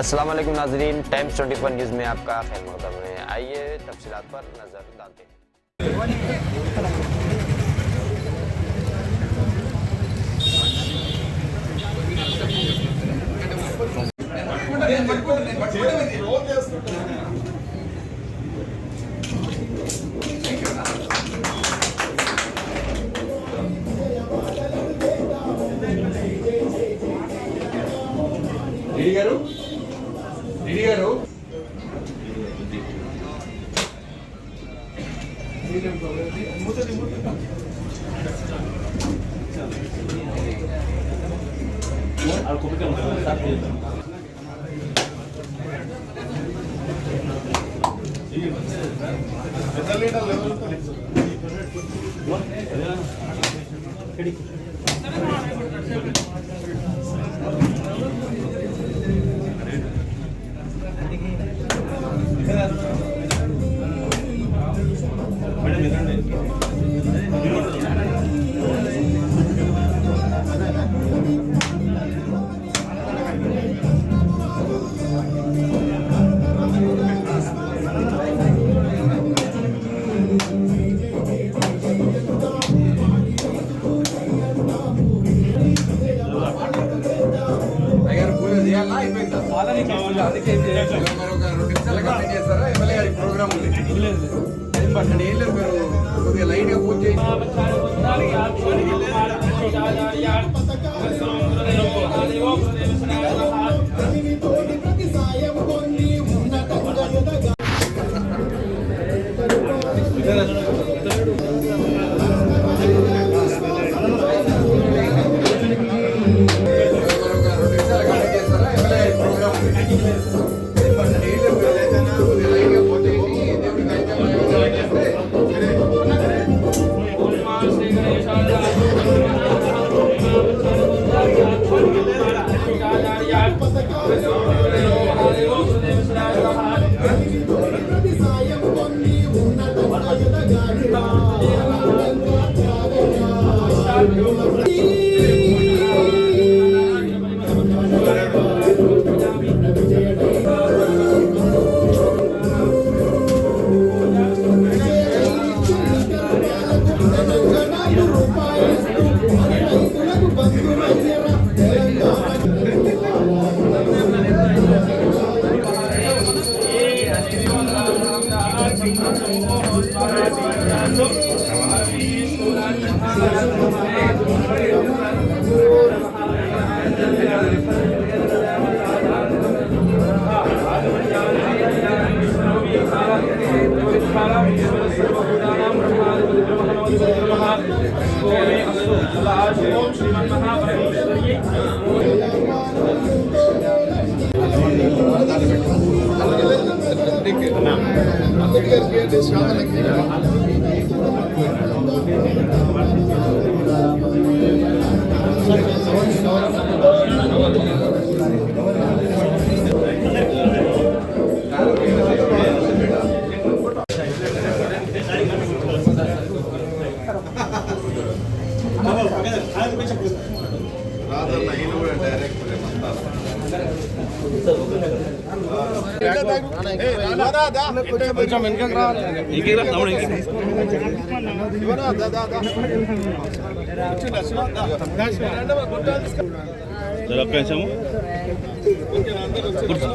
अस्सलाम वालेकुम नाज़रीन, टाइम्स 24 न्यूज़ में आपका खैर मक़दम है। आइए तफसीलात पर नज़र डालते हैं। రెడీ గారు చేస్తారా ఎమ్మెల్యే గారి ప్రోగ్రామ్ ఉంది కొద్దిగా లైట్ గా పూజ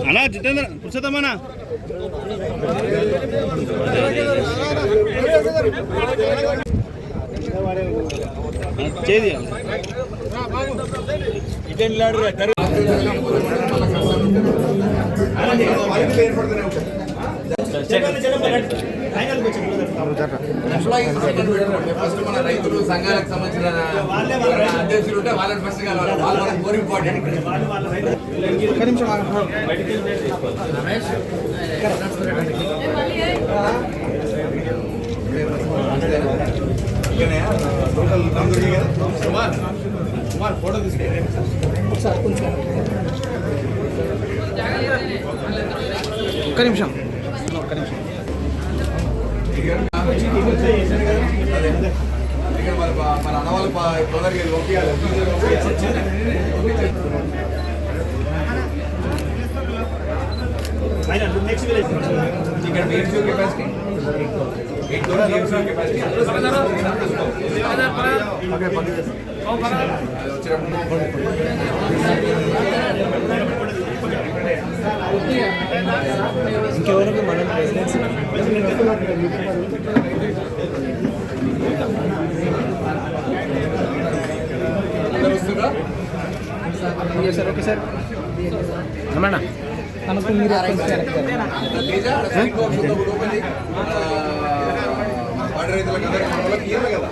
అన్నా జితేంద్ర పురుషోత్తమన్నా చేది ఫస్ట్ మన రైతులు సంఘాలకు సంబంధించిన అధ్యక్షులు ఉంటే వాళ్ళని ఫస్ట్ కలవాలి. వాళ్ళు మనకు మోర్ ఇంపార్టెంట్. కుమార్ ఫోటో తీసుకెళ్ళి ఒక్క నిమిషం మన అన్నవాళ్ళు తొందరగా పంపించాలి. ఇక్కడ BMCO కెపాసిటీ 8,000 BMCO కెపాసిటీ అందులో ఇంకెవరికి మనం ప్రెసిడెన్సీ అందరూ వస్తుందా? సార్ ఓకే సార్ అమ్మన్నా మనకు మీరు తేజ స్వీట్ బాక్స్ ఉందా ఒకటి ఓపెన్ చేయి. వాటర్ రైతులకు అందరికీ మన వాళ్ళకి ఇయ్యాలి కదా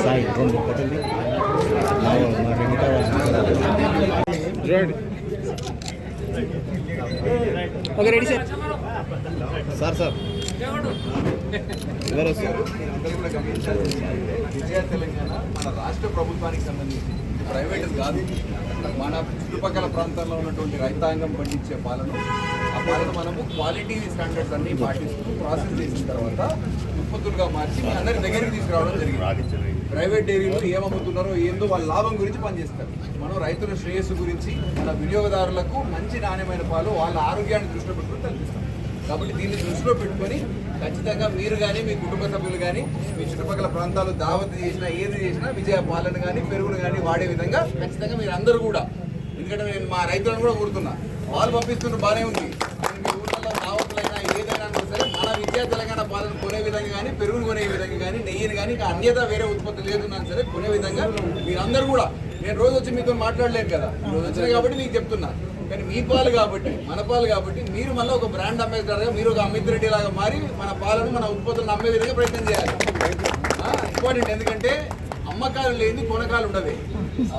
సాయి రెండు ఒకటి okay ready sir sir sir ఎవరు వస్తారు అందరూ కూడా గమనించాల్సింది విజయ తెలంగాణ మన రాష్ట్ర ప్రభుత్వానికి సంబంధించి ప్రైవేట్ కాదు. మన చుట్టుపక్కల ప్రాంతాల్లో ఉన్నటువంటి రైతాంగం పండించే పాలను ఆ పాలను మనము క్వాలిటీ స్టాండర్డ్స్ అన్ని పాటిస్తూ ప్రాసెస్ చేసిన తర్వాత ఉత్పత్తులుగా మార్చి మీ అందరి దగ్గరికి తీసుకురావడం జరిగింది. ప్రైవేట్ డైరీలు ఏమమ్ముతున్నారో ఏందో వాళ్ళ లాభం గురించి పనిచేస్తారు. మనం రైతుల శ్రేయస్సు గురించి మన వినియోగదారులకు మంచి నాణ్యమైన పాలు వాళ్ళ ఆరోగ్యాన్ని దృష్టిలో పెట్టుకుని కల్పిస్తాం. కాబట్టి దీన్ని దృష్టిలో పెట్టుకొని ఖచ్చితంగా మీరు కానీ మీ కుటుంబ సభ్యులు కానీ మీ చుట్టుపక్కల ప్రాంతాలు దావత్ చేసినా ఏది చేసినా విజయ పాలను కానీ పెరుగును కానీ వాడే విధంగా ఖచ్చితంగా మీరు అందరూ కూడా, ఎందుకంటే నేను మా రైతులను కూడా కోరుతున్నా, వాళ్ళు పంపిస్తున్న బాగానే ఉంది. మీ ఊళ్ళలో దావతులైనా ఏదైనా సరే మన విజయ తెలంగాణ పాలను కొనే విధంగా కానీ పెరుగును కొనే విధంగా కానీ నెయ్యిని కానీ ఇంకా అన్యత వేరే ఉత్పత్తి లేదున్నా సరే కొనే విధంగా మీరందరూ కూడా, నేను రోజు వచ్చి మీతో మాట్లాడలేను కదా, రోజు వచ్చినా కాబట్టి మీకు చెప్తున్నా. కానీ మీ పాలు కాబట్టి మన పాలు కాబట్టి మీరు మళ్ళీ ఒక బ్రాండ్ అంబాసిడర్గా మీరు ఒక అమిత్ రెడ్డి లాగా మారి మన పాలను మన ఉత్పత్తులను అమ్మే విధంగా ప్రయత్నం చేయాలి. ఇంపార్టెంట్, ఎందుకంటే అమ్మకాలు లేని కొనకాలు ఉండవే.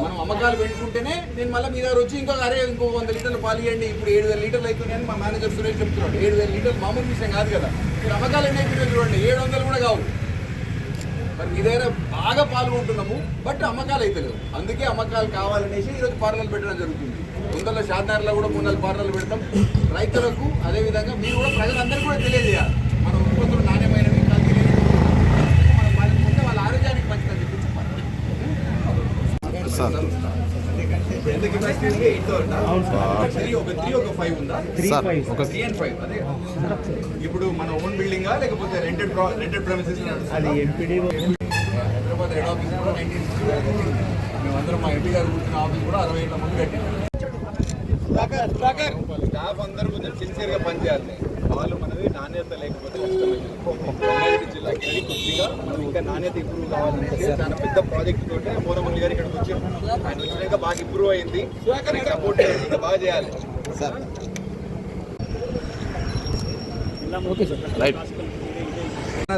మనం అమ్మకాలు పెట్టుకుంటేనే నేను మళ్ళీ మీ దగ్గర వచ్చి ఇంకొక ఇంకో 100 లీటర్లు పాలు ఇవ్వండి, ఇప్పుడు 7,000 లీటర్లు అవుతున్నాయని మా మేనేజర్ సురేష్ చెప్తున్నాడు. 7,000 లీటర్లు మామూలు విషయం కాదు కదా. మీరు అమ్మకాలు ఎన్ని అయిపోయినా చూడండి, 700 కూడా కావు. మరి మీ దగ్గర బాగా పాల్గొంటున్నాము, బట్ అమ్మకాలు అయితే లేవు. అందుకే అమ్మకాలు కావాలనేసి ఈరోజు పార్లర్లు పెట్టడం జరుగుతుంది. ముందర షాద్నగర్లో కూడా 3 పార్లర్లు పెడతాం. రైతులకు అదేవిధంగా మీరు కూడా ప్రజలందరికీ కూడా తెలియజేయాలి మన ఉత్పత్తులు నాణ్యమైనవి, కల్తీ లేనివి మనం పాలించుకుంటే వాళ్ళ ఆరోగ్యానికి మంచిదని చెప్పి చెప్పాలి. ఎంత కెపాసిటీ ఉంది? 8,000 ఒక 3 ఒక 5 ఉందా? 3 and 5 అదే. ఇప్పుడు మన ఓన్ బిల్డింగా లేకపోతే రెంటెడ్ ప్రెమిసెస్? అది ఎంపీడీ హైదరాబాద్ హెడ్ ఆఫీస్ కూడా 1960 మేమందరం మా ఎంపీ గారు కూర్చున్న ఆఫీస్ కూడా 60 ఏళ్ళ ముందు కట్టింది. స్టాఫ్ అందరూ కొంచెం సిన్సియర్గా పనిచేయాలి. వాళ్ళు మనది నాణ్యత లేకపోతే కష్టమైంది. రంగారెడ్డి జిల్లాకి కొద్దిగా మనం ఇంకా నాణ్యత ఇంప్రూవ్ కావాలంటే చాలా పెద్ద ప్రాజెక్ట్ తోటే మోనమల్లి గారు ఇక్కడికి వచ్చారు. ఆయన వచ్చినాక బాగా ఇంప్రూవ్ అయింది. సపోర్ట్ ఇంకా బాగా చేయాలి sir. Okay sir right.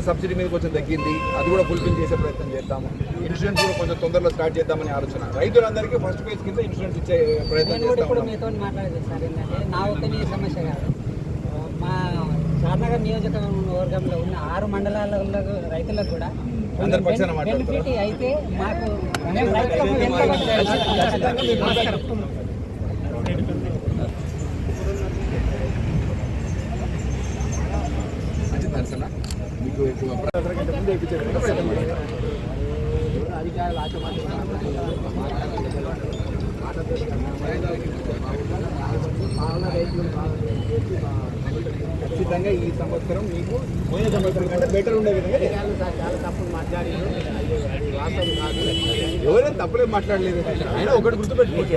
Subsidy మీద కొంచెం తగ్గింది, అది కూడా ఫుల్ఫిల్ చేసే ప్రయత్నం చేద్దాము. ఇన్సూరెన్స్ కూడా కొంచెం తొందరలో స్టార్ట్ చేద్దామని ఆలోచన. రైతులందరికీ ఫస్ట్ ఫేజ్ కింద ఇన్సూరెన్స్ ఇచ్చే ప్రయత్నం నేను కూడా ఇప్పుడు చేస్తాము. మీతో మాట్లాడేది సార్ ఏంటంటే నా ఒక్కనే సమస్య కాదు, మా షాద్నగర్ నియోజకవర్గంలో ఉన్న 6 మండలాల రైతులకు కూడా అందరి పక్షాన మాట్లాడతారా? బెనిఫిట్ అయితే మాకు రైతులకు మంచి దర్శన మీకు ఎక్కువ ఖచ్చితంగా ఈ సంవత్సరం మీకు పోయిన సంవత్సరం కంటే బెటర్ ఉండే విధంగా చాలా తప్పులు మాట్లాడి ఎవరైనా తప్పులే మాట్లాడలేదు. అయినా ఒకటి గుర్తుపెట్టుకోండి,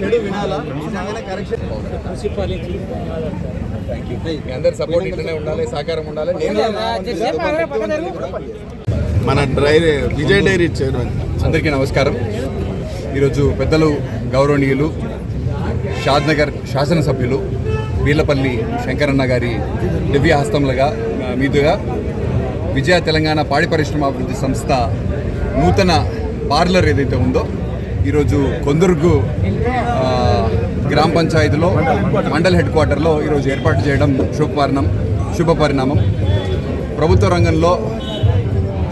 చెడు వినాలా, కరెక్షన్. Thank you. మీ అందరి సపోర్ట్ ఇట్లనే ఉండాలి, సహకారం ఉండాలి. మన విజయ్ డైరీ చైర్మన్ అందరికీ నమస్కారం. ఈరోజు పెద్దలు గౌరవనీయులు షాద్నగర్ శాసనసభ్యులు వీర్లపల్లి శంకరన్న గారి దివ్య హస్తములుగా మీదుగా విజయ తెలంగాణ పాడి పరిశ్రమాభివృద్ధి సంస్థ నూతన పార్లర్ ఏదైతే ఉందో ఈరోజు కొందరుగు గ్రామ పంచాయతీలో మండల్ హెడ్ క్వార్టర్లో ఈరోజు ఏర్పాటు చేయడం శుభ పరిణామం. ప్రభుత్వ రంగంలో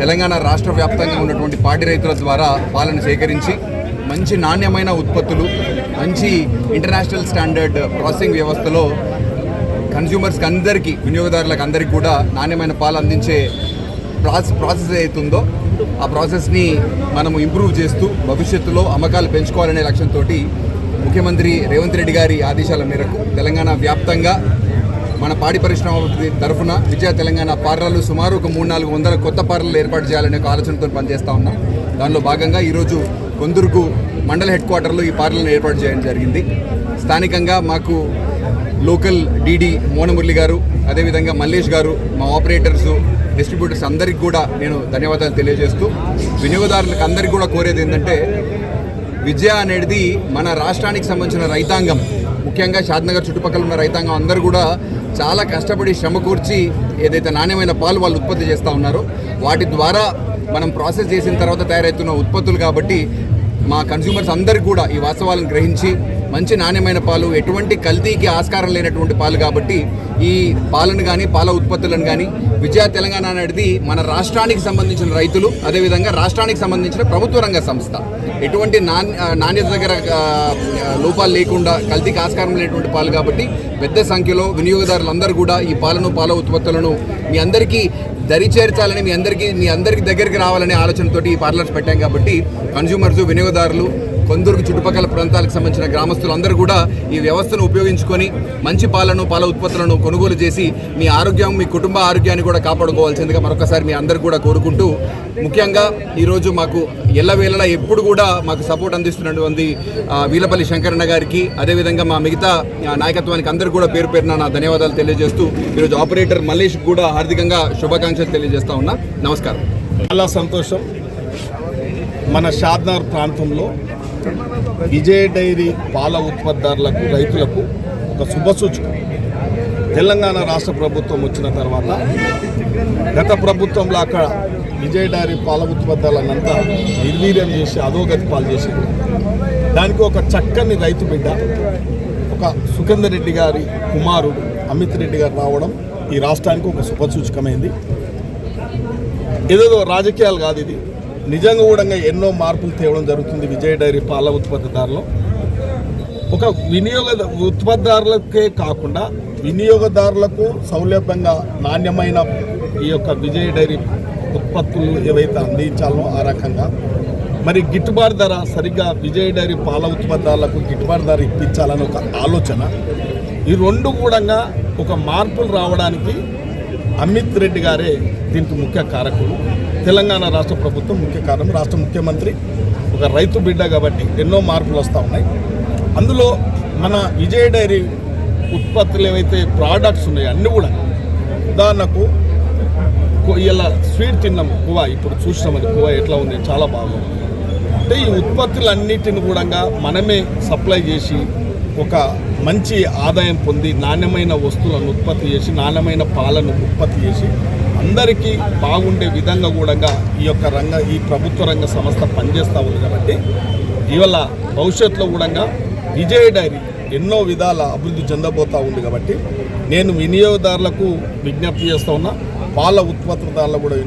తెలంగాణ రాష్ట్ర వ్యాప్తంగా ఉన్నటువంటి పాడి రైతుల ద్వారా పాలను సేకరించి మంచి నాణ్యమైన ఉత్పత్తులు, మంచి ఇంటర్నేషనల్ స్టాండర్డ్ ప్రాసెసింగ్ వ్యవస్థలో కన్జ్యూమర్స్కి అందరికీ, వినియోగదారులకు అందరికీ కూడా నాణ్యమైన పాలు అందించే ప్రాసెస్ అవుతుందో ఆ ప్రాసెస్ని మనము ఇంప్రూవ్ చేస్తూ భవిష్యత్తులో అమ్మకాలు పెంచుకోవాలనే లక్ష్యంతో ముఖ్యమంత్రి రేవంత్ రెడ్డి గారి ఆదేశాల మేరకు తెలంగాణ వ్యాప్తంగా మన పాడి పరిశ్రమ తరఫున విజయ తెలంగాణ పార్లర్లు సుమారు ఒక 300-400 కొత్త పార్లర్లు ఏర్పాటు చేయాలనే ఒక ఆలోచనతో పనిచేస్తూ ఉన్నాం. దానిలో భాగంగా ఈరోజు కొందుర్గు మండల హెడ్ క్వార్టర్లో ఈ పార్లర్లను ఏర్పాటు చేయడం జరిగింది. స్థానికంగా మాకు లోకల్ డీడీ మోనమురళి గారు, అదేవిధంగా మల్లేష్ గారు, మా ఆపరేటర్స్, డిస్ట్రిబ్యూటర్స్ అందరికీ కూడా నేను ధన్యవాదాలు తెలియజేస్తూ, వినియోగదారులకు అందరికీ కూడా కోరేది ఏంటంటే, విజయ అనేది మన రాష్ట్రానికి సంబంధించిన రైతాంగం, ముఖ్యంగా షాద్నగర్ చుట్టుపక్కల ఉన్న రైతాంగం అందరూ కూడా చాలా కష్టపడి శ్రమ కూర్చి ఏదైతే నాణ్యమైన పాలు వాళ్ళు ఉత్పత్తి చేస్తూ ఉన్నారో వాటి ద్వారా మనం ప్రాసెస్ చేసిన తర్వాత తయారవుతున్న ఉత్పత్తులు కాబట్టి మా కన్స్యూమర్స్ అందరికీ కూడా ఈ వాస్తవాలను గ్రహించి మంచి నాణ్యమైన పాలు, ఎటువంటి కల్తీకి ఆస్కారం లేనటువంటి పాలు కాబట్టి ఈ పాలను కానీ పాల ఉత్పత్తులను కానీ విజయ తెలంగాణ అనేది మన రాష్ట్రానికి సంబంధించిన రైతులు, అదేవిధంగా రాష్ట్రానికి సంబంధించిన ప్రభుత్వ రంగ సంస్థ, ఎటువంటి నాణ్యత దగ్గర లోపాలు లేకుండా కల్తీకి ఆస్కారం లేనటువంటి పాలు కాబట్టి పెద్ద సంఖ్యలో వినియోగదారులందరూ కూడా ఈ పాలను పాల ఉత్పత్తులను మీ అందరికీ దరి చేర్చాలని, మీ అందరికి దగ్గరికి రావాలనే ఆలోచనతో ఈ పార్లర్స్ పెట్టాం కాబట్టి కన్స్యూమర్స్, వినియోగదారులు, కొందరికి చుట్టుపక్కల ప్రాంతాలకు సంబంధించిన గ్రామస్తులు అందరూ కూడా ఈ వ్యవస్థను ఉపయోగించుకొని మంచి పాలను పాల ఉత్పత్తులను కొనుగోలు చేసి మీ ఆరోగ్యం, మీ కుటుంబ ఆరోగ్యాన్ని కూడా కాపాడుకోవాల్సిందిగా మరొకసారి మీ అందరూ కూడా కోరుకుంటూ, ముఖ్యంగా ఈరోజు మాకు ఎల్లవేళలా ఎప్పుడు కూడా మాకు సపోర్ట్ అందిస్తున్నటువంటి వీలపల్లి శంకరన్న గారికి, అదేవిధంగా మా మిగతా నాయకత్వానికి అందరూ కూడా పేరు పేరున నా ధన్యవాదాలు తెలియజేస్తూ ఈరోజు ఆపరేటర్ మల్లేష్ కూడా హార్దికంగా శుభాకాంక్షలు తెలియజేస్తా ఉన్నా. నమస్కారం. చాలా సంతోషం. మన షాద్నగర్ ప్రాంతంలో విజయ డైరీ పాల ఉత్పత్తిదారులకు, రైతులకు ఒక శుభసూచకం. తెలంగాణ రాష్ట్ర ప్రభుత్వం వచ్చిన తర్వాత గత ప్రభుత్వంలో అక్కడ విజయ డైరీ పాల ఉత్పత్తిదారులనంతా నిర్వీర్యం చేసి అధోగతి పాలు చేసింది. దానికి ఒక చక్కని రైతు బిడ్డ, ఒక సుఖేందర్ రెడ్డి గారి కుమారుడు అమిత్ రెడ్డి గారు రావడం ఈ రాష్ట్రానికి ఒక శుభసూచకమైంది. ఏదో రాజకీయాలు కాదు, ఇది నిజంగా కూడా ఎన్నో మార్పులు తేవడం జరుగుతుంది. విజయ డైరీ పాల ఉత్పత్తిదారులు ఒక ఉత్పత్తిదారులకే కాకుండా వినియోగదారులకు సౌలభ్యంగా నాణ్యమైన ఈ యొక్క విజయ డైరీ ఉత్పత్తులు ఏవైతే అందించాలో ఆ రకంగా మరి గిట్టుబాటు ధర సరిగ్గా విజయ డైరీ పాల ఉత్పత్తిదారులకు గిట్టుబాటు ధర ఇప్పించాలని ఒక ఆలోచన. ఈ రెండు కూడా ఒక మార్పులు రావడానికి అమిత్ రెడ్డి గారే దీనికి ముఖ్య కారకులు. తెలంగాణ రాష్ట్ర ప్రభుత్వం ముఖ్య కారణం. రాష్ట్ర ముఖ్యమంత్రి ఒక రైతు బిడ్డ కాబట్టి ఎన్నో మార్పులు వస్తూ ఉన్నాయి. అందులో మన విజయ డైరీ ఉత్పత్తులు ఏవైతే ప్రోడక్ట్స్ ఉన్నాయో అన్నీ కూడా, ఉదాహరణకు ఇలా స్వీట్ తిన్నాం కువా, ఇప్పుడు చూసినామని కువా ఎట్లా ఉంది, చాలా బాగుంది. అంటే ఈ ఉత్పత్తులన్నిటిని కూడా మనమే సప్లై చేసి ఒక మంచి ఆదాయం పొంది నాణ్యమైన వస్తువులను ఉత్పత్తి చేసి, నాణ్యమైన పాలను ఉత్పత్తి చేసి అందరికీ బాగుండే విధంగా కూడా ఈ ప్రభుత్వ రంగ సంస్థ పనిచేస్తూ ఉంది. కాబట్టి ఇవాళ భవిష్యత్తులో కూడా విజయ డైరీ ఎన్నో విధాల అభివృద్ధి చెందబోతూ ఉంది. కాబట్టి నేను వినియోగదారులకు విజ్ఞప్తి చేస్తూ ఉన్నా, పాల ఉత్పత్తిదారులకు కూడా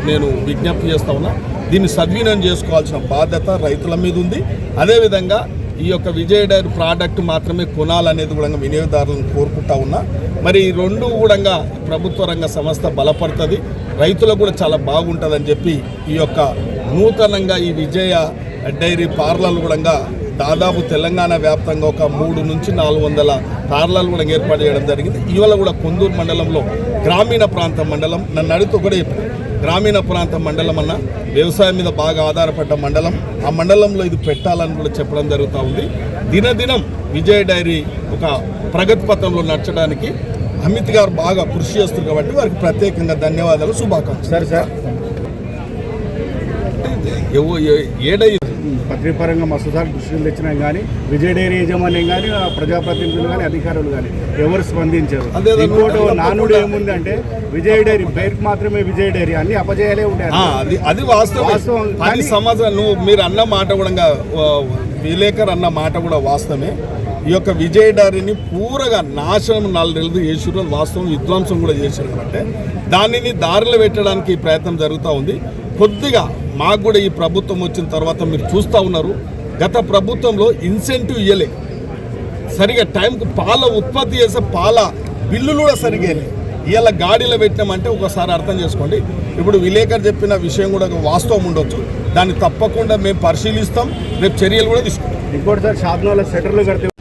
నేను విజ్ఞప్తి చేస్తూ ఉన్నా, దీన్ని సద్వినియోగం చేసుకోవాల్సిన బాధ్యత రైతుల మీద ఉంది. అదేవిధంగా ఈ యొక్క విజయ డైరీ ప్రోడక్ట్ మాత్రమే కొనాలనేది కూడా వినియోగదారులను కోరుకుంటా ఉన్నా. మరి ఈ రెండు కూడా ప్రభుత్వ రంగ సంస్థ బలపడుతుంది, రైతులకు కూడా చాలా బాగుంటుందని చెప్పి ఈ యొక్క నూతనంగా ఈ విజయ డైరీ పార్లర్లు కూడా దాదాపు తెలంగాణ వ్యాప్తంగా ఒక 300 నుంచి 400 పార్లర్లు కూడా ఏర్పాటు చేయడం జరిగింది. ఇవాళ కూడా కొందూరు మండలంలో గ్రామీణ ప్రాంత మండలం, నన్ను అడిగితే కూడా గ్రామీణ ప్రాంత మండలం అన్న వ్యవసాయం మీద బాగా ఆధారపడ్డ మండలం, ఆ మండలంలో ఇది పెట్టాలని కూడా చెప్పడం జరుగుతూ ఉంది. దినదినం విజయ డైరీ ఒక ప్రగతి పథంలో నడచడానికి అమిత్ గారు బాగా కృషి చేస్తారు కాబట్టి వారికి ప్రత్యేకంగా ధన్యవాదాలు, శుభాకాంక్షలు. సరే సార్, పత్రిపరంగా మస్తుసార్లు దృష్టిని తెచ్చినాం కానీ విజయ డైరీ యాజమాన్యం కానీ ప్రజాప్రతినిధులు కానీ అధికారులు కానీ ఎవరు స్పందించారు. ఇంకోటి నానుడు ఏముందంటే విజయ డైరీ పేరుకి మాత్రమే విజయ డైరీ, అన్ని అపజయాలే ఉంటాయి. అది వాస్తవం. 10 సంవత్సరాలు మీరు అన్న మాట కూడా, విలేకర్ అన్న మాట కూడా వాస్తవమే. ఈ యొక్క విజయ డైరీని పూరగా నాశనం 4 నెలలు చేసారు, వాస్తవం విధ్వంసం కూడా చేశారు. కాబట్టి దానిని దారిలో పెట్టడానికి ప్రయత్నం జరుగుతూ ఉంది. కొద్దిగా మాకు కూడా ఈ ప్రభుత్వం వచ్చిన తర్వాత మీరు చూస్తూ ఉన్నారు, గత ప్రభుత్వంలో ఇన్సెంటివ్ ఇవ్వలే, సరిగా టైంకు పాల ఉత్పత్తి చేసే పాల బిల్లులు కూడా సరిగా ఇవాళ గాడిలో పెట్టినామంటే ఒకసారి అర్థం చేసుకోండి. ఇప్పుడు విలేకరు చెప్పిన విషయం కూడా వాస్తవం ఉండొచ్చు, దాన్ని తప్పకుండా మేము పరిశీలిస్తాం, రేపు చర్యలు కూడా తీసుకుంటాం. ఇంకోటి సార్ షాద్నగర్లో షట్టర్లు కడితే